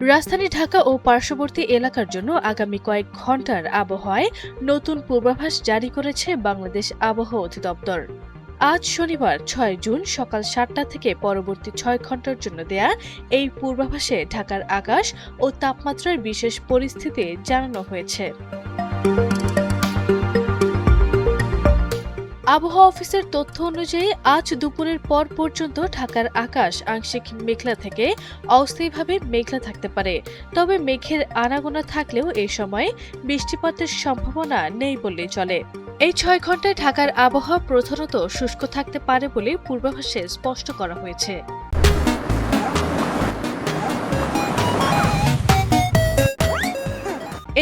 রাজধানী ঢাকা ও পার্শ্ববর্তী এলাকার জন্য আগামী কয়েক ঘন্টার আবহাওয়ায় নতুন পূর্বাভাস জারি করেছে বাংলাদেশ আবহাওয়া অধিদপ্তর। আজ শনিবার ৬ জুন সকাল ৭টা থেকে পরবর্তী ৬ ঘন্টার জন্য দেয়া এই পূর্বাভাসে ঢাকার আকাশ ও তাপমাত্রার বিশেষ পরিস্থিতি জানানো হয়েছে। আবহাওয়া অফিসের তথ্য অনুযায়ী আজ দুপুরের পর পর্যন্ত ঢাকার আকাশ আংশিক মেঘলা থেকে অস্থায়ীভাবে মেঘলা থাকতে পারে। তবে মেঘের আনাগোনা থাকলেও এই সময় বৃষ্টিপাতের সম্ভাবনা নেই বললেই চলে। এই ৬ ঘন্টায় ঢাকার আবহাওয়া প্রধানত শুষ্ক থাকতে পারে বলে পূর্বাভাসে স্পষ্ট করা হয়েছে।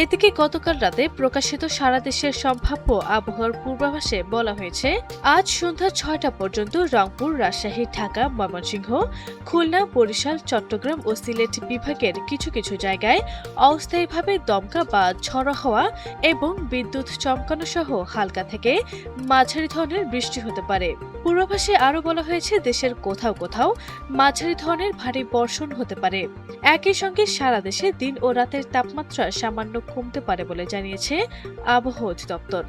এদিকে গতকাল রাতে প্রকাশিত সারা দেশের সম্ভাব্য আবহাওয়ার পূর্বাভাসে বলা হয়েছে, আজ সন্ধ্যা ৬টা পর্যন্ত রংপুর, রাজশাহী, ঢাকা, ময়মনসিংহ, খুলনা, বরিশাল, চট্টগ্রাম ও সিলেট বিভাগের কিছু কিছু জায়গায় অস্থায়ীভাবে দমকা বা ঝড়ো হাওয়া এবং বিদ্যুৎ চমকানো সহ হালকা থেকে মাঝারি ধরনের বৃষ্টি হতে পারে। পূর্বাভাসে আরও বলা হয়েছে, দেশের কোথাও কোথাও মাঝারি ধরনের ভারী বর্ষণ হতে পারে। একই সঙ্গে সারা দেশে দিন ও রাতের তাপমাত্রা সামান্য কমতে পারে বলে জানিয়েছে আবহাওয়া অধিদপ্তর।